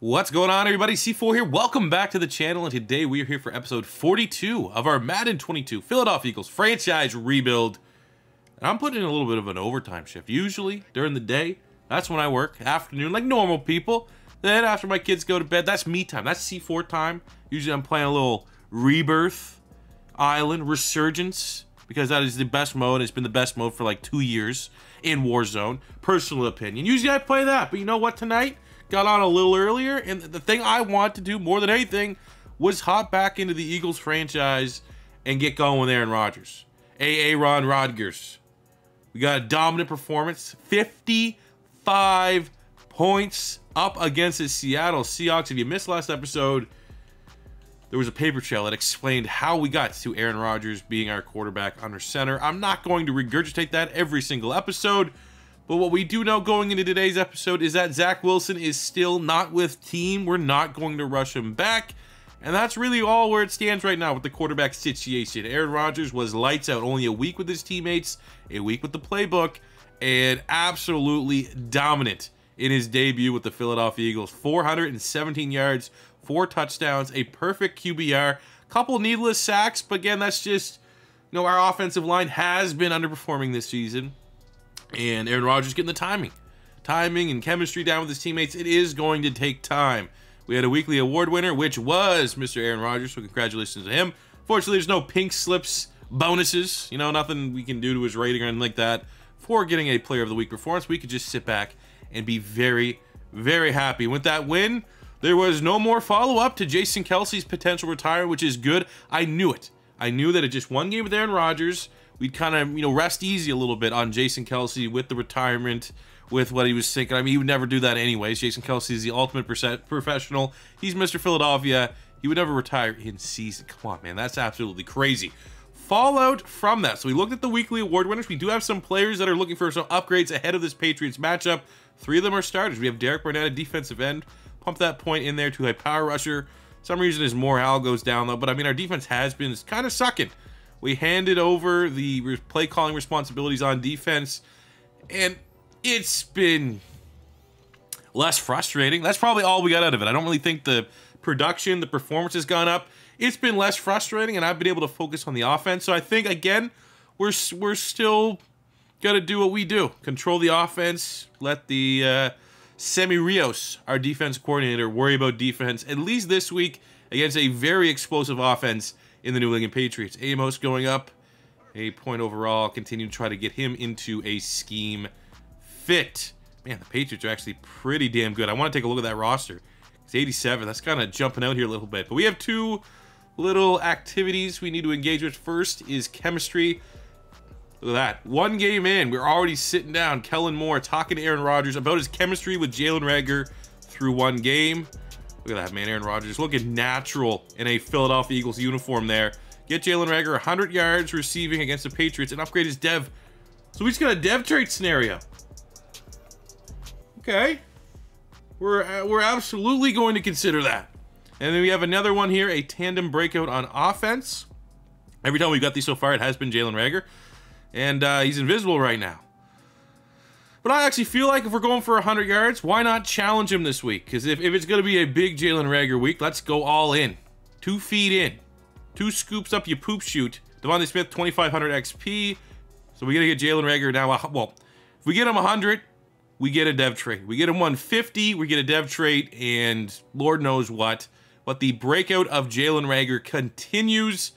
What's going on, everybody? C4 here. Welcome back to the channel, and today we are here for episode 42 of our Madden 22 Philadelphia Eagles franchise rebuild. And I'm putting in a little bit of an overtime shift. Usually during the day, that's when I work. Afternoon, like normal people. Then after my kids go to bed, that's me time. That's C4 time. Usually I'm playing a little Rebirth, Island, Resurgence, because that is the best mode. It's been the best mode for like 2 years in Warzone. Personal opinion. Usually I play that, but you know what, tonight? Got on a little earlier, and the thing I want to do more than anything was hop back into the Eagles franchise and get going with Aaron Rodgers. Aaron Rodgers. We got a dominant performance, 55 points up against the Seattle Seahawks. If you missed last episode, there was a paper trail that explained how we got to Aaron Rodgers being our quarterback under center. I'm not going to regurgitate that every single episode. But what we do know going into today's episode is that Zach Wilson is still not with team. We're not going to rush him back. And that's really all where it stands right now with the quarterback situation. Aaron Rodgers was lights out, only a week with his teammates, a week with the playbook, and absolutely dominant in his debut with the Philadelphia Eagles. 417 yards, 4 touchdowns, a perfect QBR, couple needless sacks, but again, that's just, you know, our offensive line has been underperforming this season. And Aaron Rodgers getting the timing and chemistry down with his teammates. It is going to take time. We had a weekly award winner, which was Mr. Aaron Rodgers, so congratulations to him. Fortunately, there's no pink slips bonuses, you know, nothing we can do to his rating or anything like that for getting a player of the week performance. We could just sit back and be very, very happy. With that win, there was no more follow-up to Jason Kelce's potential retirement, which is good. I knew it. I knew that at just one game with Aaron Rodgers, we'd kind of, you know, rest easy a little bit on Jason Kelce with the retirement, with what he was thinking. I mean, he would never do that anyways. Jason Kelce is the ultimate professional. He's Mr. Philadelphia. He would never retire in season. Come on, man. That's absolutely crazy. Fallout from that. So we looked at the weekly award winners. We do have some players that are looking for some upgrades ahead of this Patriots matchup. 3 of them are starters. We have Derek Barnett, a defensive end. Pump that point in there to a power rusher. Some reason his morale goes down, though. But, I mean, our defense has been kind of sucking. We handed over the play calling responsibilities on defense, and it's been less frustrating. That's probably all we got out of it. I don't really think the production, the performance has gone up. It's been less frustrating, and I've been able to focus on the offense. So I think, again, we're still got to do what we do. Control the offense. Let the Semi Rios, our defense coordinator, worry about defense, at least this week, against a very explosive offense in the New England Patriots. Amos going up a point overall. Continue to try to get him into a scheme fit. Man, the Patriots are actually pretty damn good. I want to take a look at that roster. It's 87. That's kind of jumping out here a little bit. But we have 2 little activities we need to engage with. First is chemistry. Look at that. 1 game in, we're already sitting down. Kellen Moore talking to Aaron Rodgers about his chemistry with Jalen Reagor through 1 game. Look at that, man. Aaron Rodgers looking natural in a Philadelphia Eagles uniform there. Get Jalen Reagor 100 yards receiving against the Patriots and upgrade his dev. So we just got a dev trait scenario. Okay. We're absolutely going to consider that. And then we have another one here, a tandem breakout on offense. Every time we've got these so far, it has been Jalen Reagor. And he's invisible right now. But I actually feel like if we're going for 100 yards, why not challenge him this week? Because if it's going to be a big Jalen Reagor week, let's go all in. 2 feet in. 2 scoops up you poop shoot. DeVonta Smith, 2,500 XP. So we got to get Jalen Reagor now. Well, if we get him 100, we get a dev trait. We get him 150, we get a dev trait, and Lord knows what. But the breakout of Jalen Reagor continues,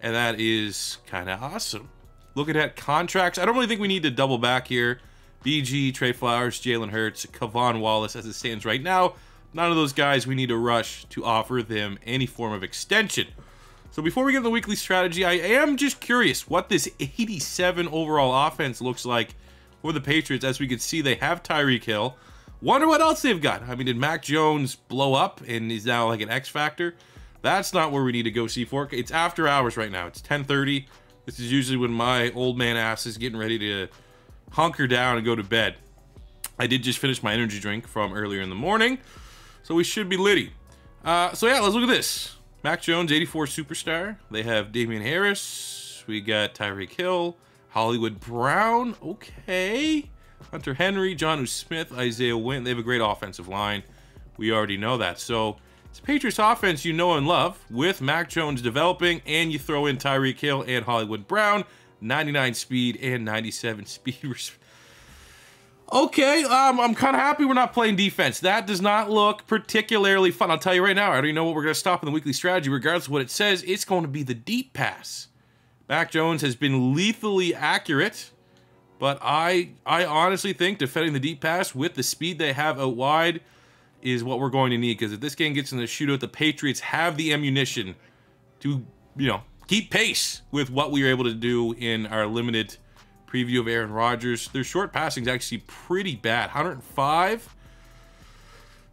and that is kind of awesome. Looking at contracts, I don't really think we need to double back here. BG, Trey Flowers, Jalen Hurts, Kavon Wallace as it stands right now. None of those guys we need to rush to offer them any form of extension. So before we get to the weekly strategy, I am just curious what this 87 overall offense looks like for the Patriots. As we can see, they have Tyreek Hill. Wonder what else they've got. I mean, did Mac Jones blow up and is now like an X factor? That's not where we need to go, C4. It's after hours right now. It's 10:30. This is usually when my old man ass is getting ready to hunker down and go to bed. I did just finish my energy drink from earlier in the morning, so we should be litty. So yeah, let's look at this. Mac Jones, 84 superstar. They have Damian Harris. We got Tyreek Hill, Hollywood Brown. Okay. Hunter Henry, Jonnu Smith, Isaiah Wynn. They have a great offensive line. We already know that. So it's a Patriots offense you know and love, with Mac Jones developing, and you throw in Tyreek Hill and Hollywood Brown, 99 speed and 97 speed. Okay, I'm kind of happy we're not playing defense. That does not look particularly fun. I'll tell you right now, I already know what we're going to stop in the weekly strategy. Regardless of what it says, it's going to be the deep pass. Mac Jones has been lethally accurate, but I honestly think defending the deep pass with the speed they have out wide is what we're going to need, because if this game gets in the shootout, the Patriots have the ammunition to, keep pace with what we were able to do in our limited preview of Aaron Rodgers. Their short passing is actually pretty bad. 105.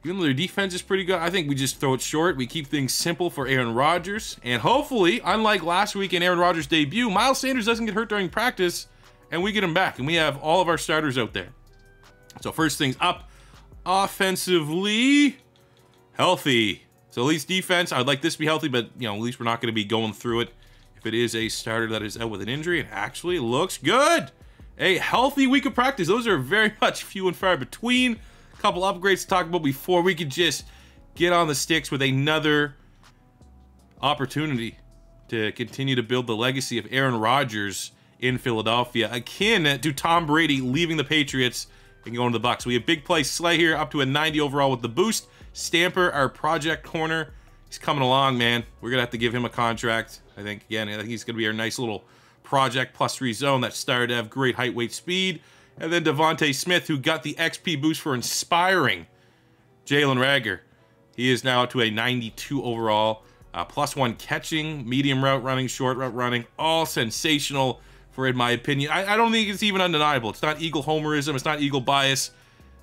Even though their defense is pretty good, I think we just throw it short. We keep things simple for Aaron Rodgers. And hopefully, unlike last week in Aaron Rodgers' debut, Miles Sanders doesn't get hurt during practice, and we get him back. And we have all of our starters out there. So first things up, offensively, healthy. So at least defense, I'd like this to be healthy, but at least we're not going to be going through it if it is a starter that is out with an injury. It actually looks good. A healthy week of practice. Those are very much few and far between. A couple upgrades to talk about before we could just get on the sticks with another opportunity to continue to build the legacy of Aaron Rodgers in Philadelphia, akin to Tom Brady leaving the Patriots and going to the Bucs. We have big play Slay here, up to a 90 overall with the boost. Stamper, our project corner, he's coming along, man. We're gonna have to give him a contract. I think he's gonna be our nice little project +3 zone that started to have great height, weight, speed. And then DeVonta Smith, who got the XP boost for inspiring Jalen Reagor. He is now to a 92 overall, +1 catching, medium route running, short route running, all sensational in my opinion. I don't think it's even undeniable. It's not Eagle homerism. It's not Eagle bias.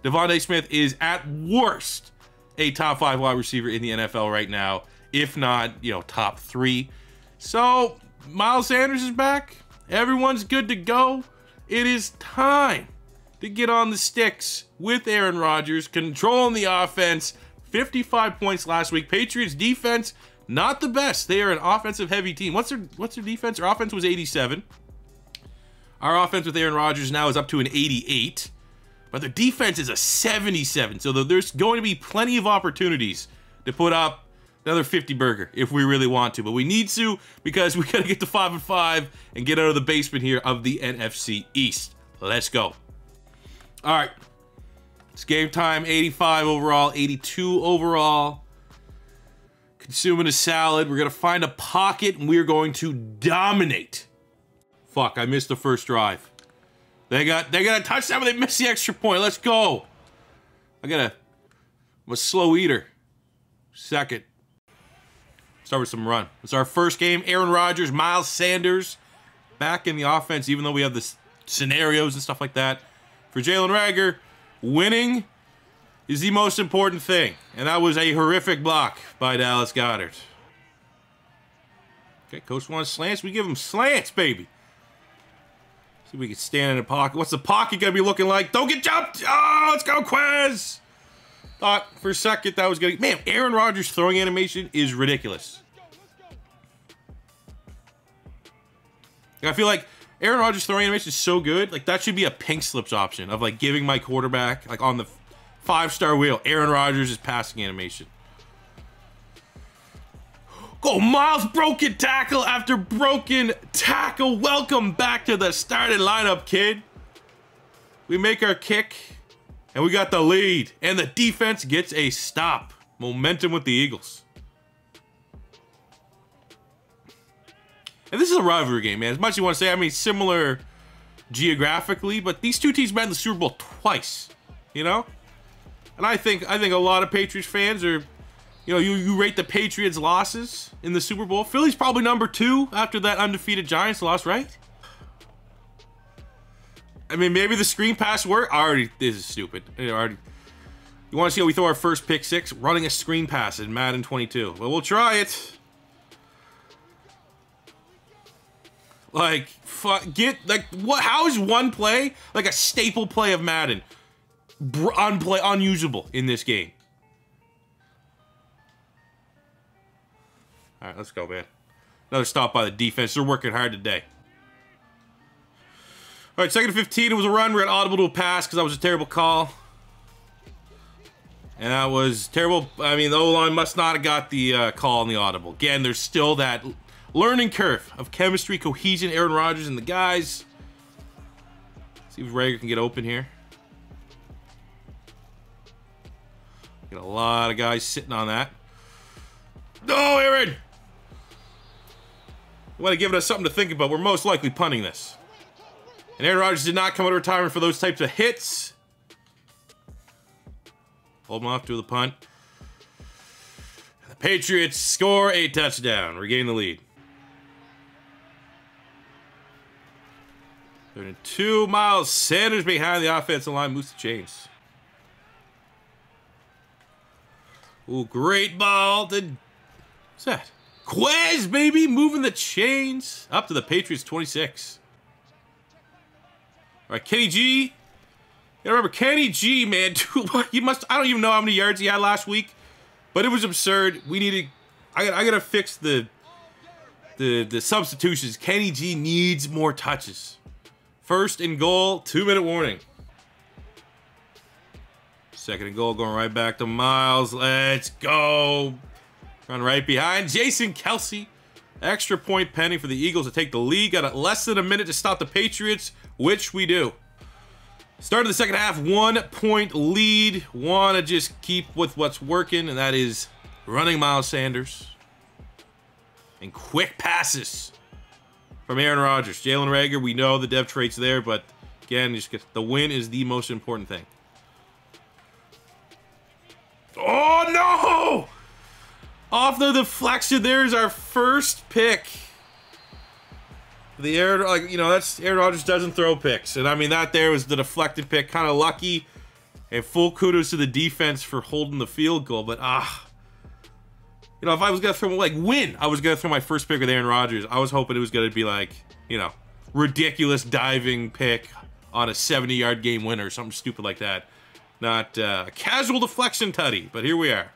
DeVonta Smith is at worst a top 5 wide receiver in the NFL right now, if not, top 3. So Miles Sanders is back. Everyone's good to go. It is time to get on the sticks with Aaron Rodgers, controlling the offense. 55 points last week. Patriots defense, not the best. They are an offensive heavy team. What's their defense? Their offense was 87. Our offense with Aaron Rodgers now is up to an 88, but their defense is a 77. So there's going to be plenty of opportunities to put up another 50 burger if we really want to. But we need to, because we got to get to 5-5 and get out of the basement here of the NFC East. Let's go. All right. It's game time. 85 overall, 82 overall. Consuming a salad. We're going to find a pocket, and we're going to dominate. Fuck, I missed the first drive. They got a touchdown, but they missed the extra point. Let's go. I'm a slow eater. Second. Start with some run. It's our first game. Aaron Rodgers, Miles Sanders back in the offense, even though we have the scenarios and stuff like that. For Jalen Reagor, winning is the most important thing. And that was a horrific block by Dallas Goedert. Okay, coach wants slants. We give him slants, baby. See if we can stand in the pocket. What's the pocket gonna be looking like? Don't get jumped! Oh, let's go, Quez! Thought for a second that was gonna... Man, Aaron Rodgers' throwing animation is ridiculous. I feel like Aaron Rodgers' throwing animation is so good. Like, that should be a pink slips option of, like, giving my quarterback, like, on the 5-star wheel, Aaron Rodgers' passing animation. Go, Miles, broken tackle after broken tackle. Welcome back to the starting lineup, kid. We make our kick, and we got the lead. And the defense gets a stop. Momentum with the Eagles. And this is a rivalry game, man. As much as you want to say, I mean, similar geographically, but these two teams met in the Super Bowl twice, And I think a lot of Patriots fans are... you rate the Patriots' losses in the Super Bowl. Philly's probably number 2 after that undefeated Giants loss, right? I mean, maybe the screen pass work. This is stupid. You want to see how we throw our first pick 6? Running a screen pass in Madden 22. Well, we'll try it. Like, what? How is one play like a staple play of Madden unusable in this game? All right, let's go, man. Another stop by the defense. They're working hard today. All right, 2nd and 15. It was a run. We're at audible to a pass because that was a terrible call. And that was terrible. I mean, the O-line must not have got the call on the audible. Again, there's still that learning curve of chemistry, cohesion, Aaron Rodgers and the guys. See if Rager can get open here. Got a lot of guys sitting on that. No, Aaron! You want to give us something to think about. We're most likely punting this. And Aaron Rodgers did not come out of retirement for those types of hits. Hold him off to the punt. The Patriots score a touchdown, regain the lead. 32. Miles Sanders behind the offensive line, moves the chains. Ooh, great ball. What's that? Quez, baby, moving the chains up to the Patriots 26. All right, Kenny G. You gotta remember, Kenny G, man, dude, I don't even know how many yards he had last week, but it was absurd. I gotta fix the substitutions. Kenny G needs more touches. First and goal, 2-minute warning. Second and goal, going right back to Miles. Let's go. Run right behind Jason Kelce. Extra point pending for the Eagles to take the lead. Got less than a minute to stop the Patriots, which we do. Start of the second half, 1 point lead. Want to just keep with what's working, and that is running Miles Sanders. And quick passes from Aaron Rodgers. Jalen Reagor, we know the dev trait's there, but again, the win is the most important thing. Oh, no! Off the deflection, there's our first pick. The Aaron, that's Aaron Rodgers doesn't throw picks. And I mean, that there was the deflected pick. Kind of lucky. And full kudos to the defense for holding the field goal. But, if I was going to throw, I was going to throw my first pick with Aaron Rodgers, I was hoping it was going to be ridiculous diving pick on a 70-yard game winner or something stupid like that. Not a casual deflection tutty, but here we are.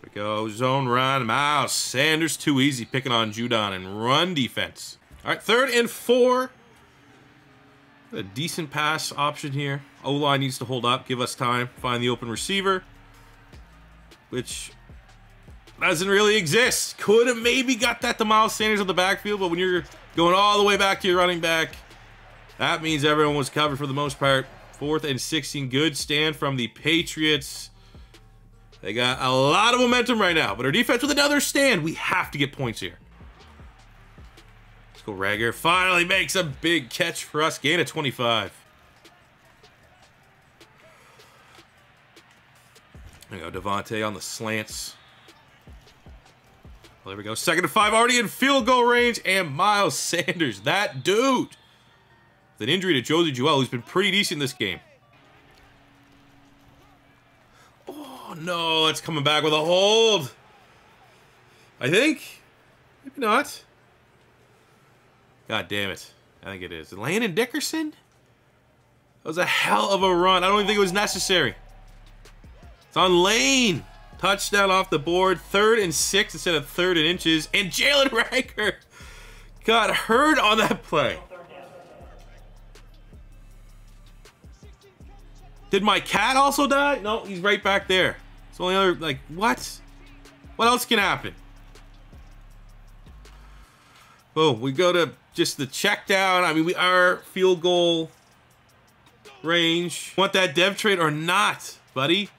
Here we go, zone run. Miles Sanders, too easy, picking on Judon and run defense. All right, 3rd and 4. A decent pass option here. O-line needs to hold up, give us time, find the open receiver, which doesn't really exist. Could have maybe got that to Miles Sanders on the backfield, but when you're going all the way back to your running back, that means everyone was covered for the most part. 4th and 16, good stand from the Patriots. They got a lot of momentum right now, but our defense with another stand. We have to get points here. Let's go, Reagor. Finally makes a big catch for us. Gain of 25. There we go, DeVonta on the slants. Well, there we go. 2nd and 5, already in field goal range, and Miles Sanders, that dude, with an injury to Josie Jewell, who's been pretty decent this game. Oh, no, it's coming back with a hold. I think. Maybe not. God damn it. I think it is. Landon Dickerson? That was a hell of a run. I don't even think it was necessary. It's on Lane. Touchdown off the board. 3rd and 6 instead of 3rd and inches. And Jalen Reagor got hurt on that play. Did my cat also die? No, he's right back there. It's the only other, what? What else can happen? Boom, we go to just the check down. I mean, we are field goal range. Want that dev trade or not, buddy?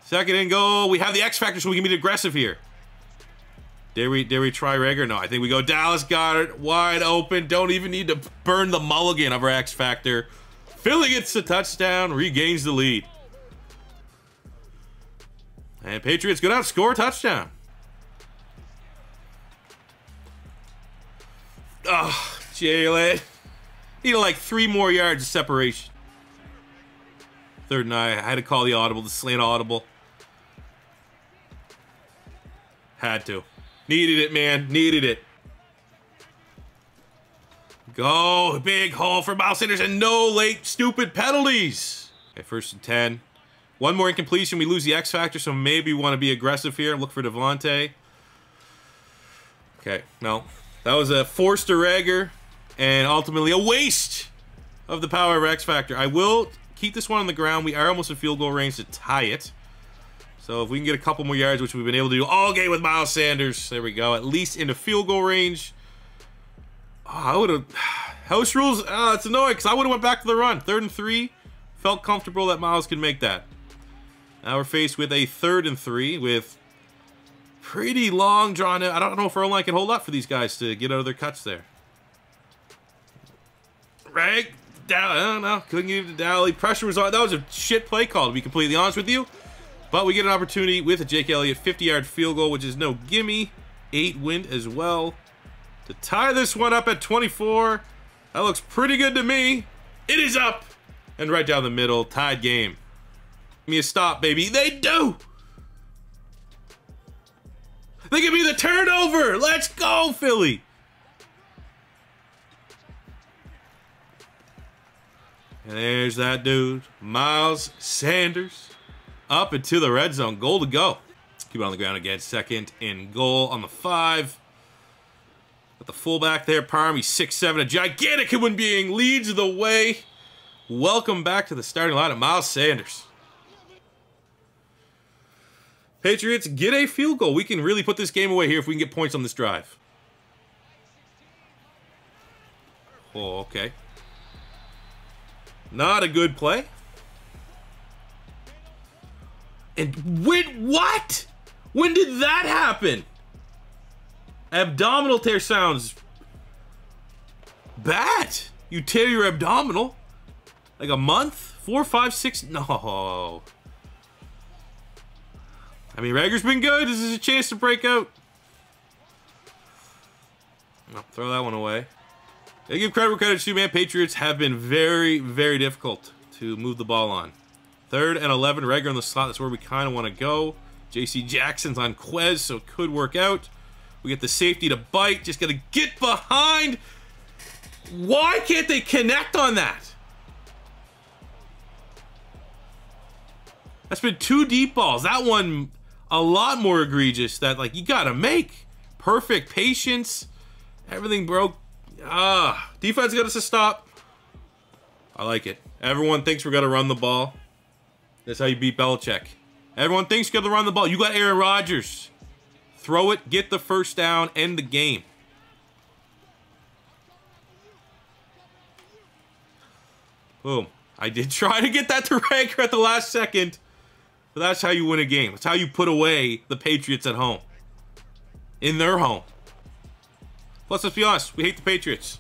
2nd and goal. We have the X factor, so we can be aggressive here. Dare we try Reagor? No, I think we go Dallas Goedert wide open. Don't even need to burn the mulligan of our X factor. Philly gets the touchdown, regains the lead. And Patriots go down, score a touchdown. Oh, Jalen. Needed 3 more yards of separation. 3rd and I had to call the audible, the slant audible. Had to. Needed it, man. Needed it. Go. Big haul for Miles Sanders and no late stupid penalties. Okay, 1st and 10. One more incompletion. We lose the X factor, so maybe we want to be aggressive here. Look for DeVonta. Okay, no. That was a forced to Reagor. And ultimately a waste of the power of X Factor. I will keep this one on the ground. We are almost in field goal range to tie it. So if we can get a couple more yards, which we've been able to do all game with Miles Sanders. There we go. At least into field goal range. Oh, I would have... House rules, it's annoying because I would have went back to the run. 3rd and 3. Felt comfortable that Miles could make that. Now we're faced with a 3rd and 3 with pretty long drawn out. I don't know if our line can hold up for these guys to get out of their cuts there. Right? I don't know. Couldn't get it to Dally. Pressure was on. That was a shit play call, to be completely honest with you. But we get an opportunity with a Jake Elliott 50-yard field goal, which is no gimme. 8 wind as well. To tie this one up at 24. That looks pretty good to me. It is up. And right down the middle. Tied game. Give me a stop, baby. They do. They give me the turnover. Let's go, Philly. And there's that dude. Miles Sanders. Up into the red zone. Goal to go. Keep it on the ground again. 2nd and goal on the 5. Got the fullback there, Parm. He's 6'7", a gigantic human being. Leads the way. Welcome back to the starting line of Miles Sanders. Patriots get a field goal. We can really put this game away here if we can get points on this drive. Oh, okay. Not a good play. And what? When did that happen? Abdominal tear sounds bad. You tear your abdominal. Like a month? 4, 5, 6. No. I mean, Rager's been good. This is a chance to break out. No, throw that one away. I give credit where credit's due, man. Patriots have been very, very difficult to move the ball on. 3rd and 11. Rager in the slot. That's where we kind of want to go. J.C. Jackson's on Quez, so it could work out. We get the safety to bite. Just got to get behind. Why can't they connect on that? That's been 2 deep balls. That one, a lot more egregious. That, like, you got to make. Perfect patience. Everything broke. Defense got us to stop. I like it. Everyone thinks we're going to run the ball. That's how you beat Belichick. Everyone thinks you're going to run the ball. You got Aaron Rodgers. Throw it, get the first down, end the game. Boom. I did try to get that to Rager at the last second. But that's how you win a game. That's how you put away the Patriots at home. In their home. Plus, let's be honest, we hate the Patriots.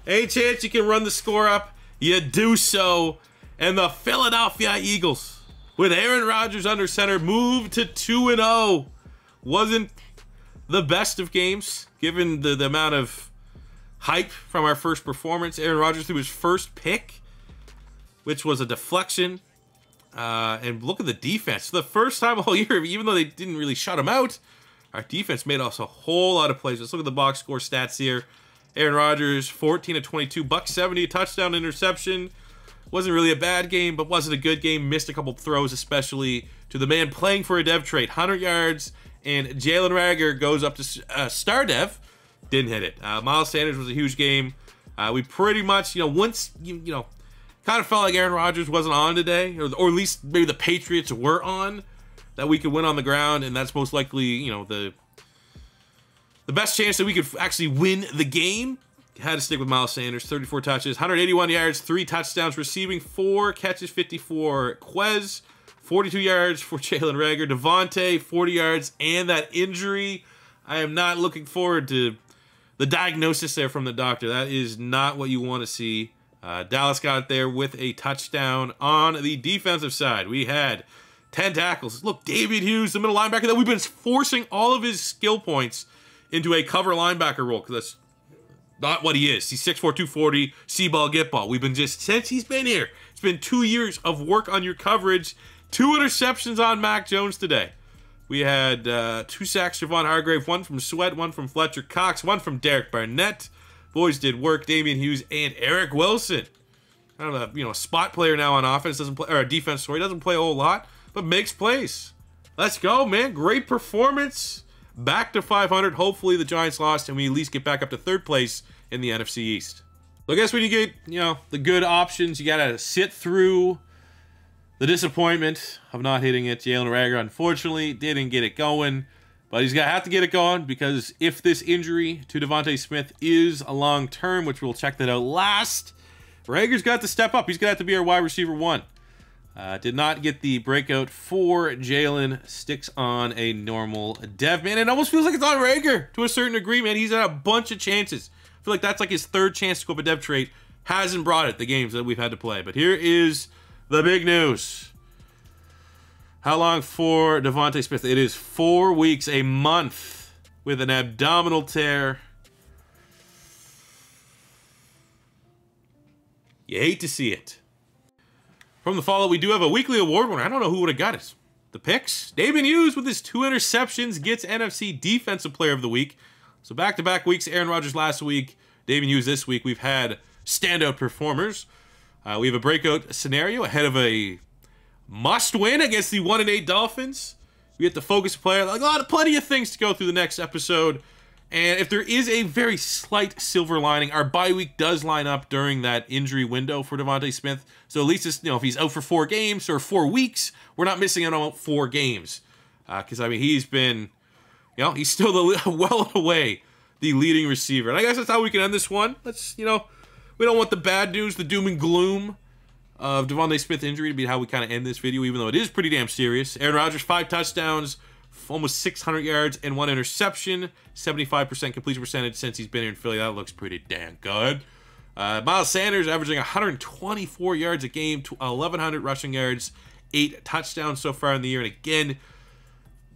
Any chance you can run the score up, you do so. And the Philadelphia Eagles, with Aaron Rodgers under center, moved to 2-0. Wasn't the best of games, given the amount of hype from our first performance. Aaron Rodgers threw his first pick, which was a deflection. And look at the defense. For the first time all year, even though they didn't really shut him out, our defense made us a whole lot of plays. Let's look at the box score stats here. Aaron Rodgers, 14 of 22, $170, touchdown, interception. Wasn't really a bad game, but wasn't a good game. Missed a couple throws, especially to the man playing for a dev trade. 100 yards, and Jalen Rager goes up to star dev. Didn't hit it. Miles Sanders was a huge game. We pretty much, once, kind of felt like Aaron Rodgers wasn't on today, or at least maybe the Patriots were on, that we could win on the ground, and that's most likely, the best chance that we could actually win the game. Had to stick with Miles Sanders. 34 touches, 181 yards, 3 touchdowns, receiving 4 catches, 54. Quez, 42 yards for Jalen Rager. DeVonta, 40 yards, and that injury. I am not looking forward to the diagnosis there from the doctor. That is not what you want to see. Dallas got there with a touchdown. On the defensive side, we had 10 tackles. Look, David Hughes, the middle linebacker that we've been forcing all of his skill points into a cover linebacker role, because that's not what he is. He's 6'4", 240, see ball, get ball. We've been since he's been here, it's been 2 years of work on your coverage. 2 interceptions on Mac Jones today. We had 2 sacks for Javon Hargrave, 1 from Sweat, 1 from Fletcher Cox, 1 from Derek Barnett. Boys did work. Damian Hughes and Eric Wilson. I don't know, a spot player now on offense, doesn't play, or defense, sorry, doesn't play a whole lot, but makes plays. Let's go, man. Great performance. Back to 500. Hopefully the Giants lost and we at least get back up to 3rd place in the NFC East. So I guess when you get, you know, the good options, you gotta sit through the disappointment of not hitting it. Jalen Reagor, unfortunately, didn't get it going, but he's gonna have to get it going because if this injury to DeVonta Smith is a long term, which we'll check that out last, Reagor's got to step up. He's gonna have to be our wide receiver 1. Did not get the breakout for Jalen. Sticks on a normal dev, man. It almost feels like it's on Reagor to a certain degree, man. He's had a bunch of chances. I feel like that's like his 3rd chance to go up a dev trait. Hasn't brought it the games that we've had to play. But here is the big news. How long for DeVonta Smith? It is 4 weeks, a month, with an abdominal tear. You hate to see it. From the follow, we do have a weekly award winner. I don't know who would have got it. The picks. Damon Hughes with his 2 interceptions gets NFC Defensive Player of the Week. So back-to-back weeks, Aaron Rodgers last week, Damon Hughes this week. We've had standout performers. We have a breakout scenario ahead of a must-win against the 1-8 Dolphins. We get the focus player. Like plenty of things to go through the next episode. And if there is a very slight silver lining, our bye week does line up during that injury window for DeVonta Smith. So at least, it's, you know, if he's out for 4 games or 4 weeks, we're not missing out on 4 games. Because, I mean, he's been, you know, he's still well and away the leading receiver. And I guess that's how we can end this one. Let's, you know, we don't want the bad news, the doom and gloom of DeVonta Smith injury to be how we kind of end this video, even though it is pretty damn serious. Aaron Rodgers, 5 touchdowns, almost 600 yards, and 1 interception. 75% completion percentage since he's been here in Philly. That looks pretty damn good. Miles Sanders averaging 124 yards a game, 1,100 rushing yards, 8 touchdowns so far in the year. And again,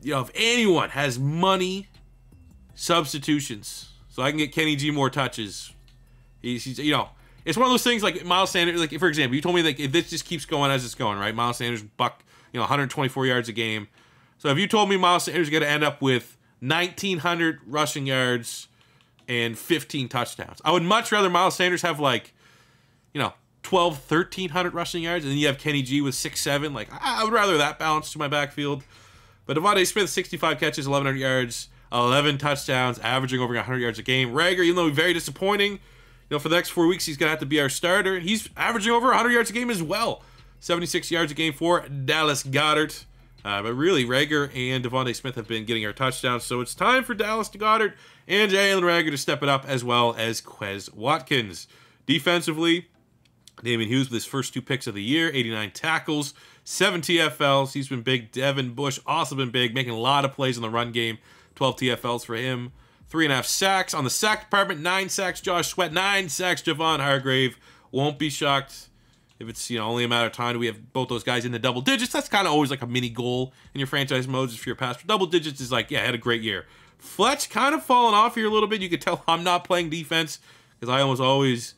you know, if anyone has money, substitutions, so I can get Kenny G more touches. He's you know, it's one of those things like Miles Sanders, like, for example, you told me that if this just keeps going as it's going, right? Miles Sanders, you know, 124 yards a game. So if you told me Miles Sanders is going to end up with 1,900 rushing yards and 15 touchdowns, I would much rather Miles Sanders have, like, you know, 1,300 rushing yards, and then you have Kenny G with 6-7. Like, I would rather that balance to my backfield. But DeVonta Smith, 65 catches, 1,100 yards, 11 touchdowns, averaging over 100 yards a game. Reagor, even though he's very disappointing, you know, for the next 4 weeks, he's going to have to be our starter. He's averaging over 100 yards a game as well. 76 yards a game for Dallas Goedert. But really, Reagor and DeVonta Smith have been getting our touchdowns, so it's time for Dallas Goedert and Jalen Reagor to step it up, as well as Quez Watkins. Defensively, Damon Hughes with his first 2 picks of the year, 89 tackles, 7 TFLs. He's been big. Devin Bush also been big, making a lot of plays in the run game. 12 TFLs for him. 3.5 sacks. On the sack department, 9 sacks Josh Sweat, 9 sacks Javon Hargrave. Won't be shocked if it's, you know, only a matter of time do we have both those guys in the double digits. That's kind of always like a mini goal in your franchise modes. If you're past double digits, is like, yeah, I had a great year. Fletch kind of falling off here a little bit. You can tell I'm not playing defense because I almost always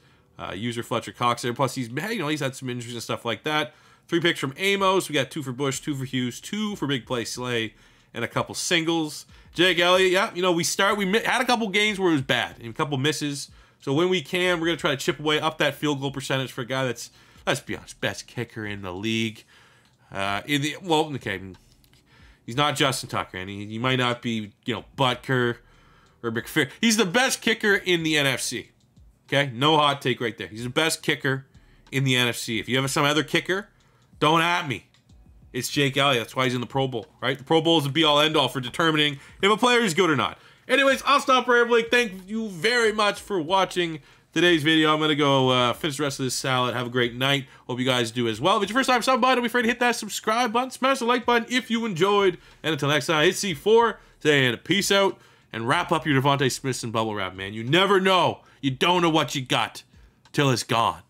use your Fletcher Cox there. Plus, he's, you know, he's had some injuries and stuff like that. 3 picks from Amos. We got 2 for Bush, 2 for Hughes, 2 for Big Play Slay, and a couple singles. Jake Elliott, yeah, you know, we had a couple games where it was bad and a couple misses. So when we can, we're going to try to chip away up that field goal percentage for a guy that's, let's be honest, best kicker in the league. Well, okay, he's not Justin Tucker, and he might not be, you know, Butker or McPherson. He's the best kicker in the NFC. Okay, no hot take right there. He's the best kicker in the NFC. If you have some other kicker, don't at me. It's Jake Elliott. That's why he's in the Pro Bowl, right? The Pro Bowl is the be-all, end-all for determining if a player is good or not. Anyways, I'll stop rambling. Thank you very much for watching today's video. I'm going to go finish the rest of this salad. Have a great night. Hope you guys do as well. If it's your first time stopping by, don't be afraid to hit that subscribe button. Smash the like button if you enjoyed. And until next time, it's C4 saying peace out and wrap up your DeVonta Smith and bubble wrap, man. You never know. You don't know what you got till it's gone.